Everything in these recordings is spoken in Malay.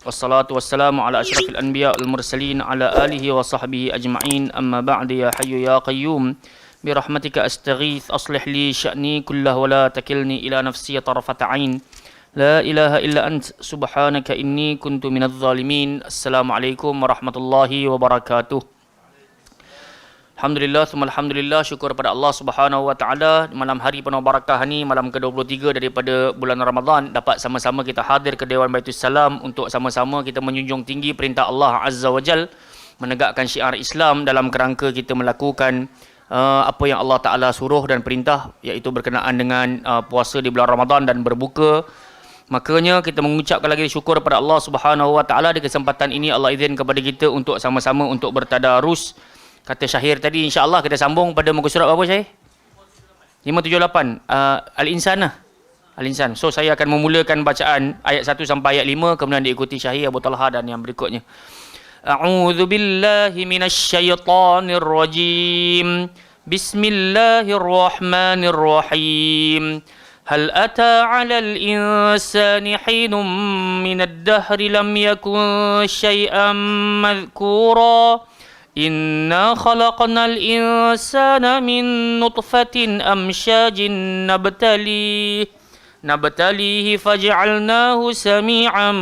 Wassalatu wassalamu ala asyrafil anbiya wal mursalin ala alihi wa sahbihi ajma'in. Amma ba'd, ya hayyu ya qayyum birahmatika astaghith aslih li sya'ni kullahu wa la takilni ila nafsi tarfata 'ain. La ilaha illa ant subhanaka inni kuntu minadh zalimin. Assalamualaikum warahmatullahi wabarakatuh. Alhamdulillah, alhamdulillah, syukur pada Allah Subhanahu wa taala. Malam hari penuh barakah ni, malam ke-23 daripada bulan Ramadan, dapat sama-sama kita hadir ke Dewan Baitul Salam untuk sama-sama kita menjunjung tinggi perintah Allah Azza wa Jal, menegakkan syiar Islam dalam kerangka kita melakukan apa yang Allah Taala suruh dan perintah, iaitu berkenaan dengan puasa di bulan Ramadan dan berbuka. Makanya kita mengucapkan lagi syukur kepada Allah Subhanahu wa taala di kesempatan ini Allah izin kepada kita untuk sama-sama untuk bertadarus. Kata Syahir tadi, insya-Allah kita sambung pada muka surat berapa Syahir? 578 Al-Insan lah. Al-Insan. So saya akan memulakan bacaan ayat 1 sampai ayat 5, kemudian diikuti Syahir, Abu Talha dan yang berikutnya. A'udzu billahi minasyaitonir rajim. Bismillahirrahmanirrahim. Hal ata 'alal insani hinum minad dahri lam yakun syai'an madhkura. Inna khalaqnal insana min nutfatin amsyajin nabtalihi faj'alnahu sami'an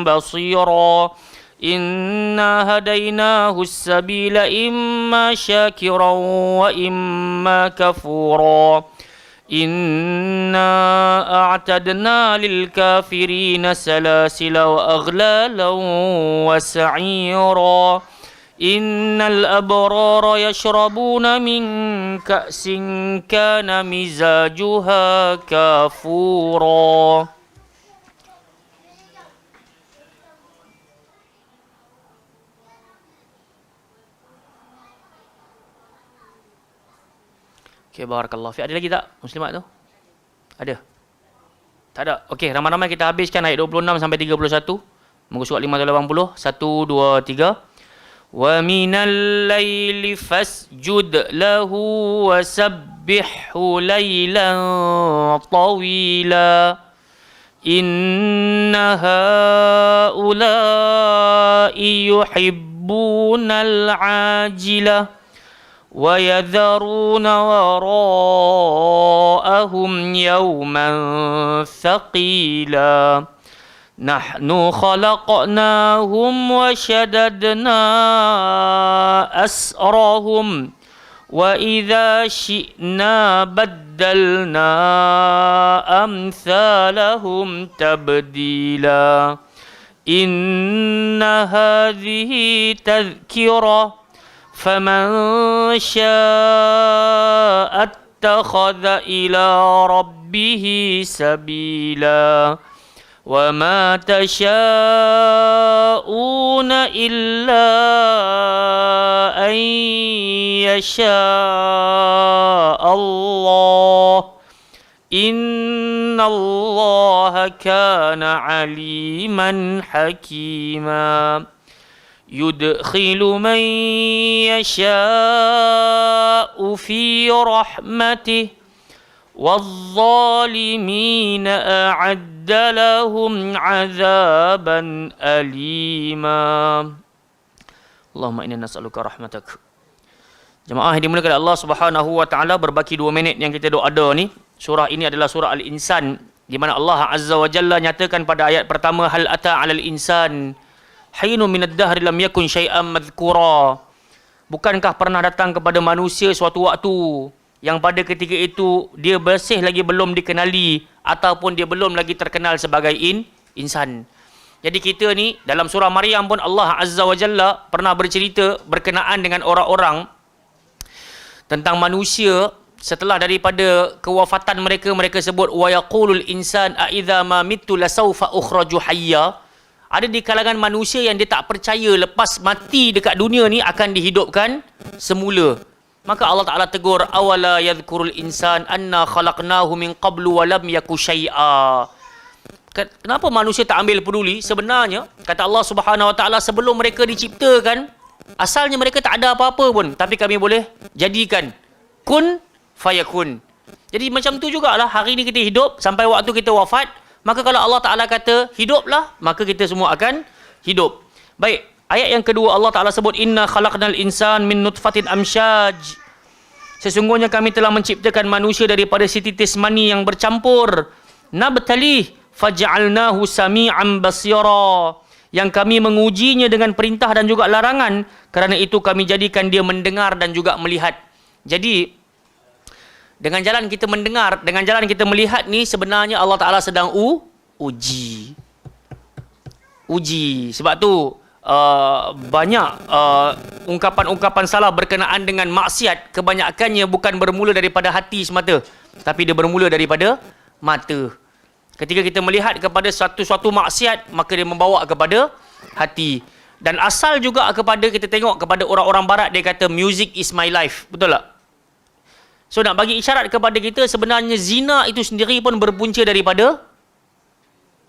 basira. Inna hadainahu as-sabila imma syakiran wa imma kafura. Inna a'tadna lil kafirina salasila wa aghlalan wa sa'ira. Innal abrara yashrabuna min ka'sin kana mizajuha kafura. Okay, barakallahu fi. Ada lagi tak muslimat tu? Ada? Tak ada. Okey, ramai-ramai kita habiskan ayat 26 sampai 31. Muka surat 580. 1 2 3. Wa minal laili fasjud lahu wasabbihhu laylan tawila. Inna haula'i yuhibbunal ajilah wa yadharuna wara'ahum yawman thaqila. Nahnu khalaqnahum wa shaddadna asrahum wa idza syi'na baddalna amsalahum tabdila. Inna hadhihi tadhkirah faman syaa'a attakhadha ila rabbih sabila. وَمَا تَشَاءُونَ إِلَّا أَن يَشَاءَ اللَّهُ إِنَّ اللَّهَ كَانَ عَلِيمًا حَكِيمًا يُدْخِلُ مَن يَشَاءُ فِي رَحْمَتِهِ وَالظَّالِمِينَ أَعَدَّ لَهُمْ عَذَابًا أَلِيمًا. Allahumma inna nas'aluka rahmatak. Jemaah yang dimuliakan Allah Subhanahu wa taala, berbaki 2 minit yang kita ada ni. Surah ini adalah surah Al-Insan, di mana Allah Azza wa Jalla nyatakan pada ayat pertama, hal ata 'alal insan hinun minad dahri lam yakun syai'an madhkura. Bukankah pernah datang kepada manusia suatu waktu yang pada ketika itu dia bersih lagi belum dikenali ataupun dia belum lagi terkenal sebagai insan. Jadi kita ni dalam surah Maryam pun Allah Azza wa Jalla pernah bercerita berkenaan dengan orang-orang tentang manusia setelah daripada kewafatan mereka sebut wa yaqulul insan a idza ma mittu lasawfa ukhraju hayya. Ada di kalangan manusia yang dia tak percaya lepas mati dekat dunia ni akan dihidupkan semula. Maka Allah Ta'ala tegur, awala yadhkurul insan anna khalaqnahu min qablu wa lam yaku syai'a. Kenapa manusia tak ambil peduli? Sebenarnya, kata Allah Subhanahu Wa Ta'ala, sebelum mereka diciptakan, asalnya mereka tak ada apa-apa pun. Tapi kami boleh jadikan. Kun fayakun. Jadi macam tu jugalah, hari ni kita hidup, sampai waktu kita wafat, Maka kalau Allah Ta'ala kata hiduplah, maka kita semua akan hidup. Baik, ayat yang kedua Allah Ta'ala sebut inna khalaqnal insan min nutfatin amsyaj. Sesungguhnya kami telah menciptakan manusia daripada setitis mani yang bercampur. Nabtalih faj'alnahu sami'an basira. Yang kami mengujinya dengan perintah dan juga larangan. Kerana itu kami jadikan dia mendengar dan juga melihat. Jadi, dengan jalan kita mendengar, dengan jalan kita melihat ni sebenarnya Allah Ta'ala sedang uji. Sebab tu, banyak ungkapan-ungkapan salah berkenaan dengan maksiat, kebanyakannya bukan bermula daripada hati semata, tapi dia bermula daripada mata. Ketika kita melihat kepada suatu maksiat, maka dia membawa kepada hati. Dan asal juga kepada kita tengok kepada orang-orang barat, dia kata music is my life. Betul tak? So nak bagi isyarat kepada kita, sebenarnya zina itu sendiri pun berpunca daripada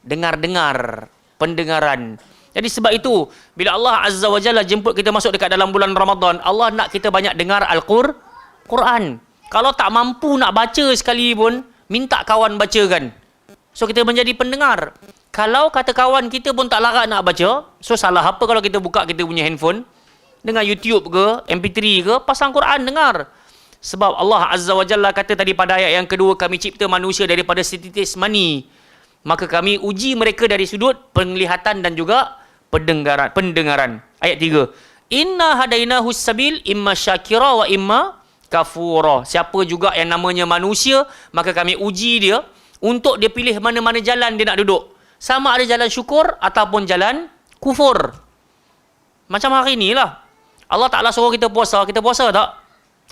dengar-dengar, pendengaran. Jadi sebab itu, bila Allah Azza wa Jalla jemput kita masuk dekat dalam bulan Ramadan, Allah nak kita banyak dengar Al-Quran. Kalau tak mampu nak baca sekali pun, minta kawan bacakan. So kita menjadi pendengar. Kalau kata kawan kita pun tak larat nak baca, so salah apa kalau kita buka kita punya handphone, dengar YouTube ke, MP3 ke, pasang Quran dengar. Sebab Allah Azza wa Jalla kata tadi pada ayat yang kedua, kami cipta manusia daripada setitis mani. Maka kami uji mereka dari sudut penglihatan dan juga pendengaran. Ayat 3. Inna hadainahu sabil imma syakira wa imma kafura. Siapa juga yang namanya manusia, maka kami uji dia untuk dia pilih mana-mana jalan dia nak duduk. Sama ada jalan syukur ataupun jalan kufur. Macam hari ni lah. Allah Ta'ala suruh kita puasa tak?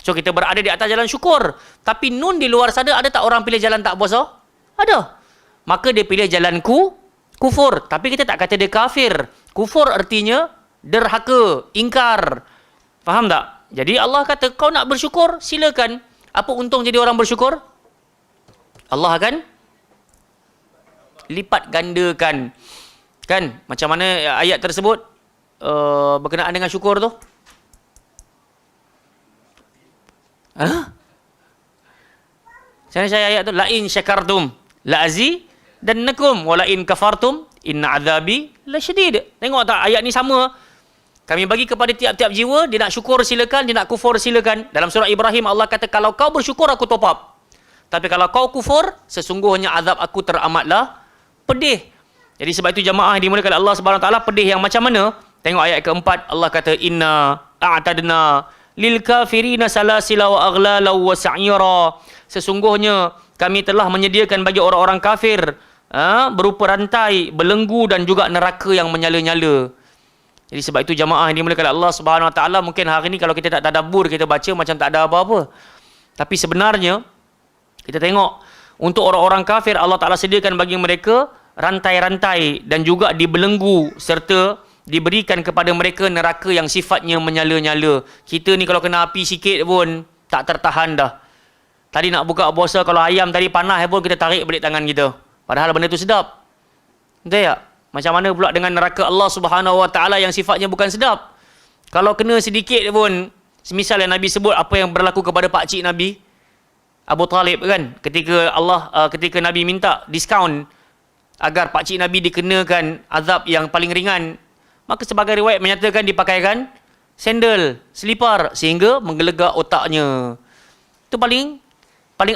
So kita berada di atas jalan syukur. Tapi nun di luar sana, ada tak orang pilih jalan tak puasa? Ada. Maka dia pilih jalan kufur. Tapi kita tak kata dia kafir. Kufur artinya derhaka, ingkar. Faham tak? Jadi Allah kata kau nak bersyukur, silakan. Apa untung jadi orang bersyukur? Allah akan lipat gandakan. Kan? Macam mana ayat tersebut berkenaan dengan syukur tu? Saya ayat tu, la in syakartum la azidannakum wa la in kafartum inna azabi lasyadid. Tengok tak ayat ni sama. Kami bagi kepada tiap-tiap jiwa, dia nak syukur silakan, dia nak kufur silakan. Dalam surah Ibrahim Allah kata kalau kau bersyukur aku top up. Tapi kalau kau kufur, sesungguhnya azab aku teramatlah pedih. Jadi sebab itu jamaah dimulakan Allah Subhanahu Wa Taala, pedih yang macam mana? Tengok ayat keempat, Allah kata inna a'tadna lil kafirina salasila wa aghlala wa sa'ira. Sesungguhnya kami telah menyediakan bagi orang-orang kafir berupa rantai, belenggu dan juga neraka yang menyala-nyala. Jadi sebab itu jamaah yang dimulakan Allah Subhanahu Wa Taala, mungkin hari ni kalau kita tak tadabbur, kita baca macam tak ada apa-apa. Tapi sebenarnya kita tengok untuk orang-orang kafir Allah Taala sediakan bagi mereka rantai-rantai dan juga dibelenggu serta diberikan kepada mereka neraka yang sifatnya menyala-nyala. Kita ni kalau kena api sikit pun tak tertahan dah. Tadi nak buka puasa, kalau ayam tadi panas pun kita tarik balik tangan kita. Padahal benda tu sedap. Betul tak? Macam mana pula dengan neraka Allah Subhanahu Wa Taala yang sifatnya bukan sedap? Kalau kena sedikit pun, semisal yang Nabi sebut apa yang berlaku kepada pakcik Nabi Abu Talib kan, ketika Nabi minta diskaun agar pakcik Nabi dikenakan azab yang paling ringan, maka sebagai riwayat menyatakan dipakaikan sandal, selipar sehingga menggelegak otaknya. Itu paling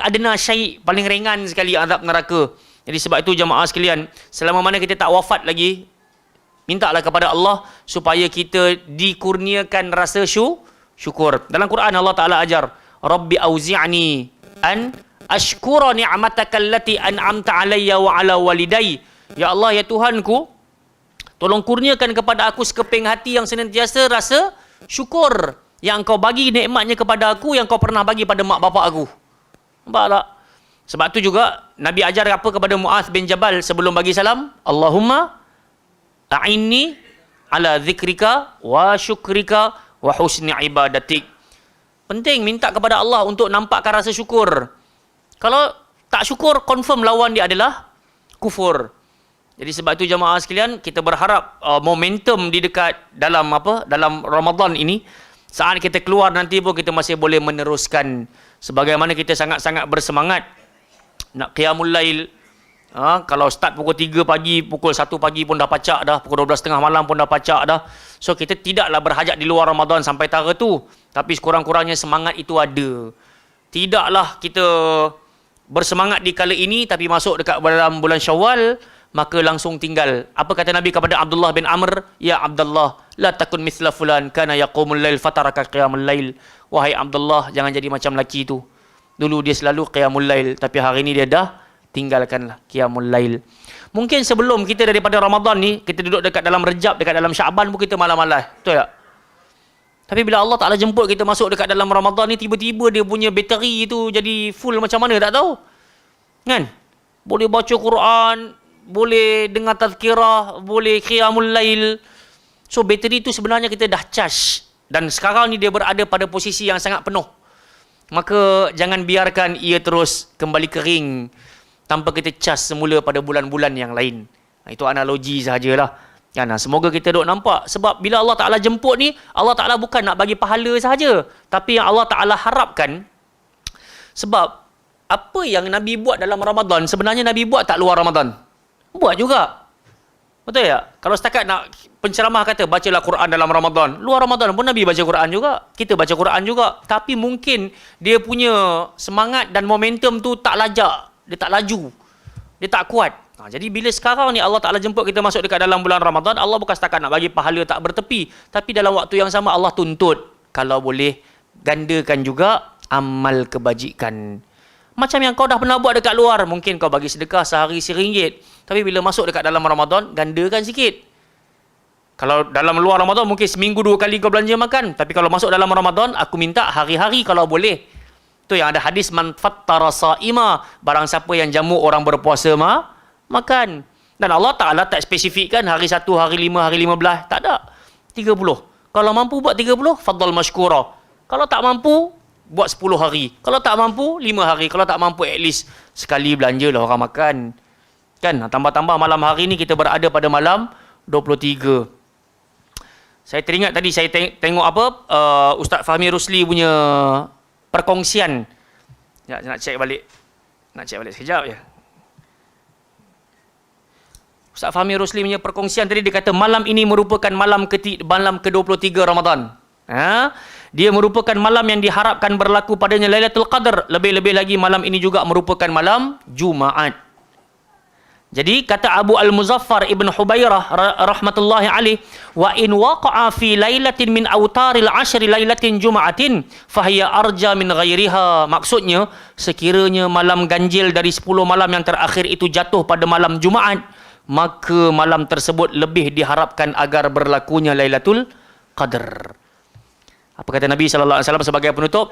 adna syai', paling ringan sekali azab neraka. Jadi sebab itu jamaah sekalian, selama mana kita tak wafat lagi, mintalah kepada Allah supaya kita dikurniakan rasa syukur. Dalam Quran Allah Ta'ala ajar, Rabbi auzi'ni an ashkura ni'mataka allati an'amta alayya wa ala walidayya. Ya Allah, ya Tuhanku, tolong kurniakan kepada aku sekeping hati yang senantiasa rasa syukur yang Engkau bagi nikmatnya kepada aku, yang Kau pernah bagi pada mak bapak aku. Nampak tak? Sebab tu juga Nabi ajar apa kepada Mu'adz bin Jabal sebelum bagi salam? Allahumma a'inni ala zikrika wa syukrika wa husni ibadatik. Penting minta kepada Allah untuk nampakkan rasa syukur. Kalau tak syukur, confirm lawan dia adalah kufur. Jadi sebab itu jamaah sekalian, kita berharap momentum di dekat dalam Ramadan ini, saat kita keluar nanti pun kita masih boleh meneruskan sebagaimana kita sangat-sangat bersemangat nak qiyamul lail, Kalau start pukul 3 pagi, pukul 1 pagi pun dah pacak dah, pukul 12.30 malam pun dah pacak dah. So kita tidaklah berhajat di luar Ramadan sampai tara tu. Tapi sekurang-kurangnya semangat itu ada. Tidaklah kita bersemangat di kala ini tapi masuk dekat dalam bulan Syawal maka langsung tinggal. Apa kata Nabi kepada Abdullah bin Amr? Ya Abdullah, la takun mithla fulan kana yaqumul lail fataraka qiyamul lail. Wahai Abdullah, jangan jadi macam lelaki tu. Dulu dia selalu qiyamul lail tapi hari ini dia dah tinggalkanlah qiyamul lail. Mungkin sebelum kita daripada Ramadan ni, kita duduk dekat dalam Rejab, dekat dalam Syaban pun kita malas-malas. Betul tak? Tapi bila Allah Ta'ala jemput kita masuk dekat dalam Ramadan ni, tiba-tiba dia punya bateri tu jadi full macam mana tak tahu. Kan? Boleh baca Quran, boleh dengar tazkirah, boleh qiyamul lail. So bateri tu sebenarnya kita dah charge. Dan sekarang ni dia berada pada posisi yang sangat penuh. Maka jangan biarkan ia terus kembali kering tanpa kita cas semula pada bulan-bulan yang lain. Itu analogi sahajalah. Kan? Semoga kita duk nampak. Sebab bila Allah Ta'ala jemput ni, Allah Ta'ala bukan nak bagi pahala sahaja. Tapi yang Allah Ta'ala harapkan, sebab apa yang Nabi buat dalam Ramadan, sebenarnya Nabi buat tak luar Ramadan? Buat juga. Betul tak? Kalau setakat nak penceramah kata, bacalah Quran dalam Ramadan. Luar Ramadan pun Nabi baca Quran juga. Kita baca Quran juga. Tapi mungkin dia punya semangat dan momentum tu tak lajak. Dia tak laju. Dia tak kuat. Jadi bila sekarang ni Allah Ta'ala jemput kita masuk dekat dalam bulan Ramadan, Allah bukan setakat nak bagi pahala tak bertepi. Tapi dalam waktu yang sama Allah tuntut, kalau boleh, gandakan juga amal kebajikan. Macam yang kau dah pernah buat dekat luar. Mungkin kau bagi sedekah sehari RM1. Tapi bila masuk dekat dalam Ramadan, gandakan sikit. Kalau dalam luar Ramadan, mungkin seminggu 2 kali kau belanja makan. Tapi kalau masuk dalam Ramadan, aku minta hari-hari kalau boleh. Tu yang ada hadis man fattara sa'ima, barang siapa yang jamu orang berpuasa makan. Dan Allah Ta'ala tak spesifikkan hari 1, hari 5, hari 15. Tak ada. 30. Kalau mampu buat 30, fadal mashkura. Kalau tak mampu, buat 10 hari. Kalau tak mampu, 5 hari. Kalau tak mampu, at least sekali belanja lah orang makan. Kan? Tambah-tambah malam hari ni kita berada pada malam 23. Saya teringat tadi, saya tengok apa? Ustaz Fahmi Rusli punya perkongsian. Ya, nak cek balik. Nak cek balik sekejap je. Ustaz Fahmi Rusli punya perkongsian tadi dia kata malam ini merupakan malam ke-23 Ramadan. Dia merupakan malam yang diharapkan berlaku padanya Lailatul Qadar. Lebih-lebih lagi malam ini juga merupakan malam Jumaat. Jadi kata Abu Al-Muzaffar Ibn Hubairah rahmatullahi alaih, wa in waqa'a fi lailatin min awtaril ashri lailatin jum'atin fahiya arja min ghairiha. Maksudnya sekiranya malam ganjil dari 10 malam yang terakhir itu jatuh pada malam Jumaat, maka malam tersebut lebih diharapkan agar berlakunya Lailatul Qadar. Apa kata Nabi sallallahu alaihi wasallam sebagai penutup?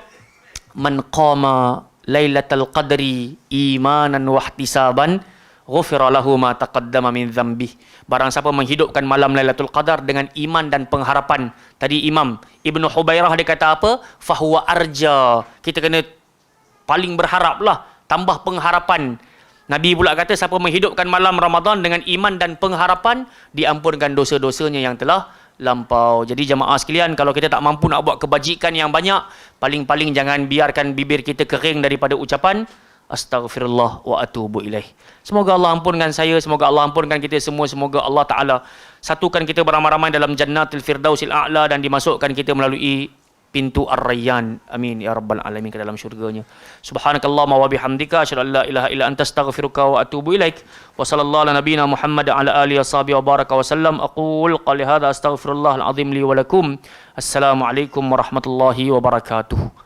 Man qama Lailatul Qadri imanan wa ihtisaban ghufira lahu ma taqaddama min dhanbih. Barang siapa menghidupkan malam Lailatul Qadar dengan iman dan pengharapan. Tadi Imam Ibn Hubairah dia kata apa? Fahuwa arja. Kita kena paling berharaplah, tambah pengharapan. Nabi pula kata siapa menghidupkan malam Ramadan dengan iman dan pengharapan, diampunkan dosa-dosanya yang telah lampau. Jadi jemaah sekalian, kalau kita tak mampu nak buat kebajikan yang banyak, paling-paling jangan biarkan bibir kita kering daripada ucapan astaghfirullah wa atubu ilaih. Semoga Allah ampunkan saya, semoga Allah ampunkan kita semua, semoga Allah Ta'ala satukan kita beramai-ramai dalam jannatul firdausil a'la dan dimasukkan kita melalui pintu Ar-Rayyan. Amin ya rabbal alamin, ke dalam syurganya. Subhanakallahumma wa bihamdika asyhadu an la ilaha illa anta astaghfiruka wa atubu ilaik. Wa sallallahu ala nabiyyina Muhammad ala alihi washabihi wa baraka wa sallam. Aqul qali hadza astaghfirullahal azim li wa lakum. Assalamualaikum warahmatullahi wabarakatuh.